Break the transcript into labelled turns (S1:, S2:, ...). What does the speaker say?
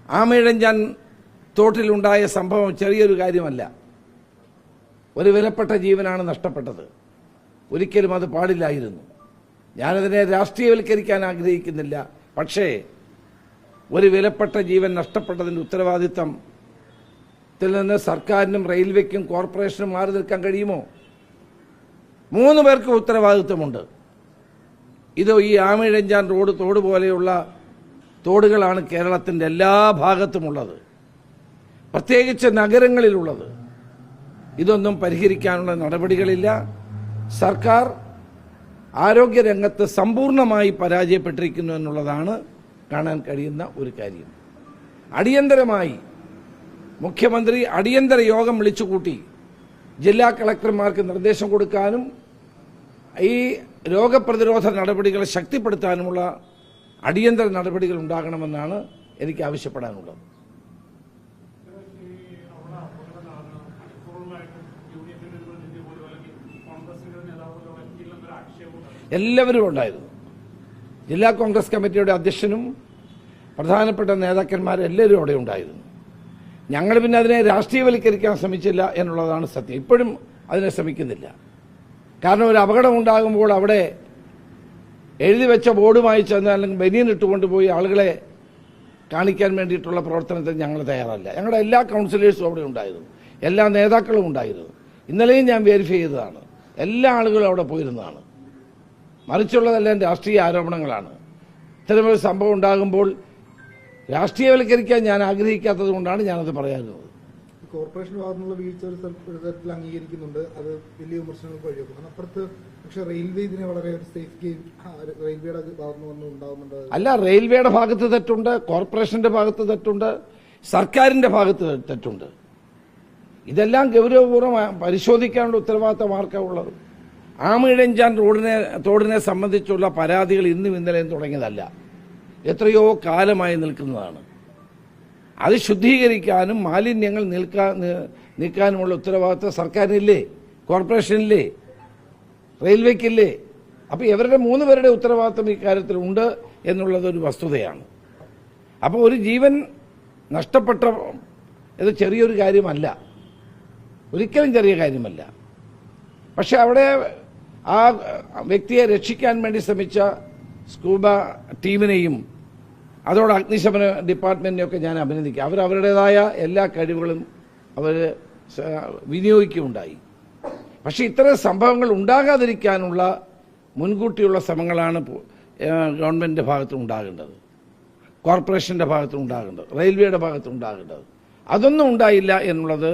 S1: ആമയിഴഞ്ചാൻ തോട്ടിലുണ്ടായ സംഭവം ചെറിയൊരു കാര്യമല്ല. ഒരു വിലപ്പെട്ട ജീവനാണ് നഷ്ടപ്പെട്ടത്. ഒരിക്കലും അത് പാടില്ലായിരുന്നു. ഞാനതിനെ രാഷ്ട്രീയവൽക്കരിക്കാൻ ആഗ്രഹിക്കുന്നില്ല. പക്ഷേ ഒരു വിലപ്പെട്ട ജീവൻ നഷ്ടപ്പെട്ടതിൻ്റെ ഉത്തരവാദിത്തത്തിൽ നിന്ന് സർക്കാരിനും റെയിൽവേക്കും കോർപ്പറേഷനും മാറി നിൽക്കാൻ കഴിയുമോ? 3 പേർക്കും ഉത്തരവാദിത്വമുണ്ട്. ഇത് ഈ ആമയിഴഞ്ചാൻ തോട് പോലെയുള്ള തോടുകളാണ് കേരളത്തിൻ്റെ എല്ലാ ഭാഗത്തുമുള്ളത്, പ്രത്യേകിച്ച് നഗരങ്ങളിലുള്ളത്. ഇതൊന്നും പരിഹരിക്കാനുള്ള നടപടികളില്ല. സർക്കാർ ആരോഗ്യരംഗത്ത് സമ്പൂർണ്ണമായി പരാജയപ്പെട്ടിരിക്കുന്നു എന്നുള്ളതാണ് കാണാൻ കഴിയുന്ന ഒരു കാര്യം. അടിയന്തരമായി മുഖ്യമന്ത്രി അടിയന്തര യോഗം വിളിച്ചുകൂട്ടി ജില്ലാ കളക്ടർമാർക്ക് നിർദ്ദേശം കൊടുക്കാനും ഈ രോഗപ്രതിരോധ നടപടികളെ ശക്തിപ്പെടുത്താനുമുള്ള അടിയന്തര നടപടികൾ ഉണ്ടാകണമെന്നാണ് എനിക്ക് ആവശ്യപ്പെടാനുള്ളത്. എല്ലാവരും ഉണ്ടായിരുന്നു. ജില്ലാ കോൺഗ്രസ് കമ്മിറ്റിയുടെ അധ്യക്ഷനും പ്രധാനപ്പെട്ട നേതാക്കന്മാരെല്ലാവരും അവിടെ ഉണ്ടായിരുന്നു. ഞങ്ങൾ പിന്നെ അതിനെ രാഷ്ട്രീയവൽക്കരിക്കാൻ ശ്രമിച്ചില്ല എന്നുള്ളതാണ് സത്യം. ഇപ്പോഴും അതിനെ ശ്രമിക്കുന്നില്ല. കാരണം ഒരു അപകടം ഉണ്ടാകുമ്പോൾ അവിടെ എഴുതി വെച്ച ബോർഡുമായി ചെന്ന് അല്ലെങ്കിൽ ബനിയൻ ഇട്ടുകൊണ്ട് പോയി ആളുകളെ കാണിക്കാൻ വേണ്ടിയിട്ടുള്ള പ്രവർത്തനത്തിന് ഞങ്ങൾ തയ്യാറല്ല. ഞങ്ങളുടെ എല്ലാ കൗൺസിലേഴ്സും അവിടെ ഉണ്ടായിരുന്നു, എല്ലാ നേതാക്കളും ഉണ്ടായിരുന്നു. ഇന്നലെയും ഞാൻ വെരിഫൈ ചെയ്തതാണ്. എല്ലാ ആളുകളും അവിടെ പോയിരുന്നതാണ്. മറിച്ചുള്ളതെല്ലാം രാഷ്ട്രീയ ആരോപണങ്ങളാണ്. ഇത്തരമൊരു സംഭവം ഉണ്ടാകുമ്പോൾ രാഷ്ട്രീയവൽക്കരിക്കാൻ ഞാൻ ആഗ്രഹിക്കാത്തത് കൊണ്ടാണ് ഞാനത് പറയാറുള്ളത്.
S2: കോർപ്പറേഷൻ ഭാഗത്തുനിന്നുള്ള വീഴ്ച ഒരു തരത്തിൽ അംഗീകരിക്കുന്നുണ്ട്, അത് വലിയ വിമർശനങ്ങൾക്ക് വഴിവെക്കുന്നു. അപ്പുറത്ത് പക്ഷേ റെയിൽവേ ഇതിനെ വളരെ ഒരു സേഫ്റ്റി റെയിൽവേയുടെ ഭാഗത്ത് നിന്ന് ഉണ്ടാകുന്നുണ്ട്.
S1: അല്ല, റെയിൽവേയുടെ ഭാഗത്ത് തെറ്റുണ്ട്, കോർപ്പറേഷന്റെ ഭാഗത്ത് തെറ്റുണ്ട്, സർക്കാരിന്റെ ഭാഗത്ത് തെറ്റുണ്ട്. ഇതെല്ലാം ഗൗരവപൂർവ്വം പരിശോധിക്കാനുള്ള ഉത്തരവാദിത്തം ആർക്കാണ് ഉള്ളത്? ആമയിഴഞ്ചാൻ തോടിനെ സംബന്ധിച്ചുള്ള പരാതികൾ ഇന്നും ഇന്നലെയും തുടങ്ങിയതല്ല, എത്രയോ കാലമായി നിൽക്കുന്നതാണ്. അത് ശുദ്ധീകരിക്കാനും മാലിന്യങ്ങൾ നീക്കാനുമുള്ള ഉത്തരവാദിത്തം സർക്കാരിനില്ലേ, കോർപ്പറേഷനില്ലേ, റെയിൽവേക്കില്ലേ? അപ്പോൾ ഇവരുടെ 3 പേരുടെ ഉത്തരവാദിത്തം ഇക്കാര്യത്തിലുണ്ട് എന്നുള്ളതൊരു വസ്തുതയാണ്. അപ്പോൾ ഒരു ജീവൻ നഷ്ടപ്പെട്ട ഇത് ചെറിയൊരു കാര്യമല്ല, ഒരിക്കലും ചെറിയ കാര്യമല്ല. പക്ഷെ അവിടെ ആ വ്യക്തിയെ രക്ഷിക്കാൻ വേണ്ടി ശ്രമിച്ച സ്കൂബ ടീമിനെയും അതോടെ അഗ്നിശമന ഡിപ്പാർട്ട്മെന്റിനെയൊക്കെ ഞാൻ അഭിനന്ദിക്കുക. അവരവരുടേതായ എല്ലാ കഴിവുകളും അവർ വിനിയോഗിക്കുകയുണ്ടായി. പക്ഷെ ഇത്തരം സംഭവങ്ങൾ ഉണ്ടാകാതിരിക്കാനുള്ള മുൻകൂട്ടിയുള്ള ശ്രമങ്ങളാണ് ഗവൺമെന്റിന്റെ ഭാഗത്ത് ഉണ്ടാകേണ്ടത്, കോർപ്പറേഷന്റെ ഭാഗത്ത് ഉണ്ടാകേണ്ടത്, റെയിൽവേയുടെ ഭാഗത്ത് ഉണ്ടാകേണ്ടത്. അതൊന്നും ഉണ്ടായില്ല എന്നുള്ളത്